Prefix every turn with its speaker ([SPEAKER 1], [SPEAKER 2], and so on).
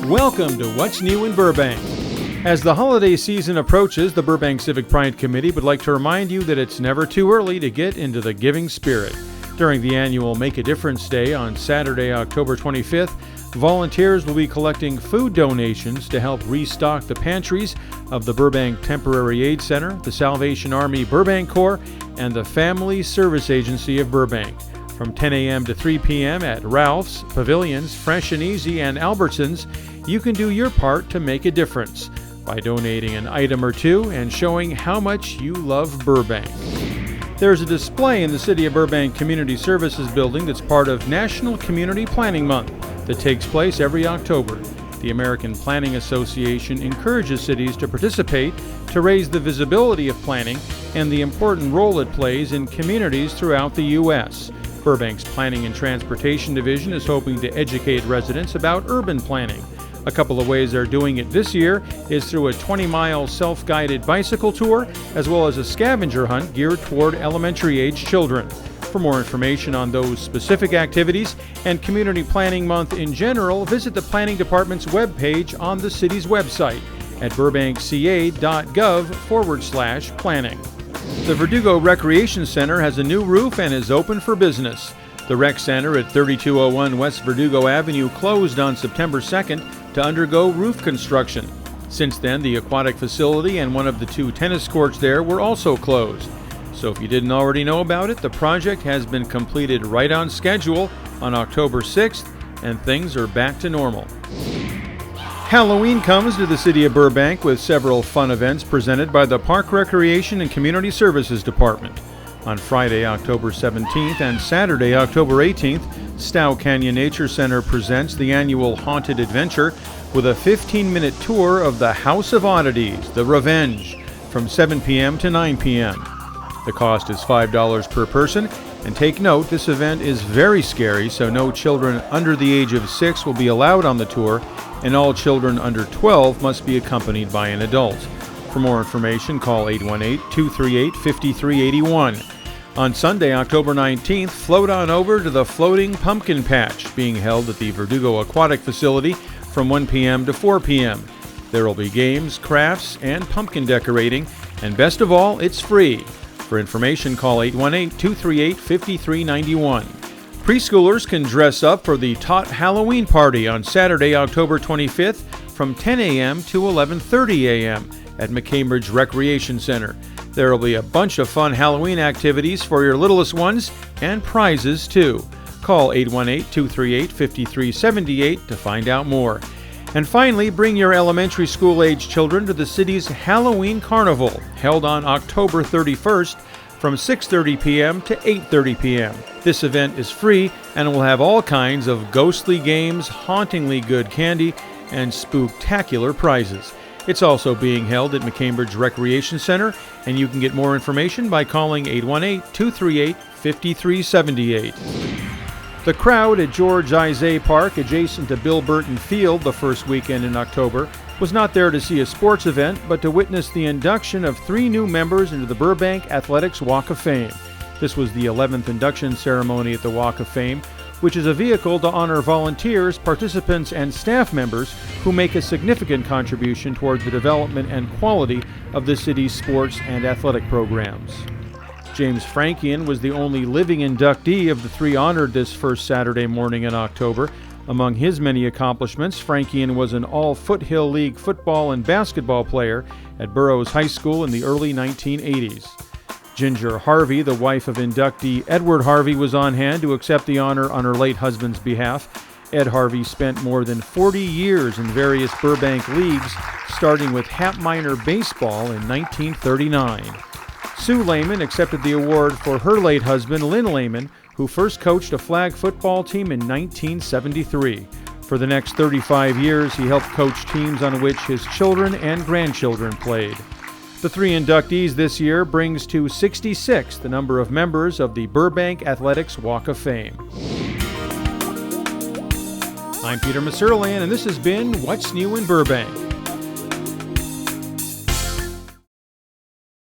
[SPEAKER 1] Welcome to What's New in Burbank. As the holiday season approaches, the Burbank Civic Pride Committee would like to remind you that it's never too early to get into the giving spirit. During the annual Make a Difference Day on Saturday, October 25th, volunteers will be collecting food donations to help restock the pantries of the Burbank Temporary Aid Center, the Salvation Army Burbank Corps, and the Family Service Agency of Burbank. From 10 a.m. to 3 p.m. at Ralph's, Pavilions, Fresh and Easy, and Albertsons, you can do your part to make a difference by donating an item or two and showing how much you love Burbank. There's a display in the City of Burbank Community Services building that's part of National Community Planning Month that takes place every October. The American Planning Association encourages cities to participate to raise the visibility of planning and the important role it plays in communities throughout the U.S. Burbank's Planning and Transportation Division is hoping to educate residents about urban planning. A couple of ways they're doing it this year is through a 20-mile self-guided bicycle tour, as well as a scavenger hunt geared toward elementary-age children. For more information on those specific activities and Community Planning Month in general, visit the Planning Department's webpage on the city's website at burbankca.gov/planning. The Verdugo Recreation Center has a new roof and is open for business. The Rec Center at 3201 West Verdugo Avenue closed on September 2nd to undergo roof construction. Since then, the aquatic facility and one of the two tennis courts there were also closed. So if you didn't already know about it, the project has been completed right on schedule on October 6th, and things are back to normal. Halloween comes to the City of Burbank with several fun events presented by the Park Recreation and Community Services Department. On Friday, October 17th and Saturday, October 18th, Stow Canyon Nature Center presents the annual Haunted Adventure with a 15-minute tour of the House of Oddities, The Revenge, from 7 p.m. to 9 p.m. The cost is $5 per person, and take note, this event is very scary, so no children under the age of 6 will be allowed on the tour, and all children under 12 must be accompanied by an adult. For more information, call 818-238-5381. On Sunday, October 19th, float on over to the Floating Pumpkin Patch, being held at the Verdugo Aquatic Facility from 1 p.m. to 4 p.m. There will be games, crafts, and pumpkin decorating, and best of all, it's free. For information, call 818-238-5391. Preschoolers can dress up for the Tot Halloween Party on Saturday, October 25th from 10 a.m. to 11:30 a.m. at McCambridge Recreation Center. There will be a bunch of fun Halloween activities for your littlest ones and prizes too. Call 818-238-5378 to find out more. And finally, bring your elementary school-age children to the city's Halloween Carnival, held on October 31st from 6:30 p.m. to 8:30 p.m. This event is free and will have all kinds of ghostly games, hauntingly good candy, and spooktacular prizes. It's also being held at McCambridge Recreation Center, and you can get more information by calling 818-238-5378. The crowd at George Izay Park, adjacent to Bill Burton Field the first weekend in October, was not there to see a sports event, but to witness the induction of 3 new members into the Burbank Athletics Walk of Fame. This was the 11th induction ceremony at the Walk of Fame, which is a vehicle to honor volunteers, participants, and staff members who make a significant contribution toward the development and quality of the city's sports and athletic programs. James Frankian was the only living inductee of the 3 honored this first Saturday morning in October. Among his many accomplishments, Frankian was an all-Foothill League football and basketball player at Burroughs High School in the early 1980s. Ginger Harvey, the wife of inductee Edward Harvey, was on hand to accept the honor on her late husband's behalf. Ed Harvey spent more than 40 years in various Burbank leagues, starting with Hap Minor Baseball in 1939. Sue Lehman accepted the award for her late husband, Lynn Lehman, who first coached a flag football team in 1973. For the next 35 years, he helped coach teams on which his children and grandchildren played. The 3 inductees this year brings to 66 the number of members of the Burbank Athletics Walk of Fame. I'm Peter Maserlian, and this has been What's New in Burbank.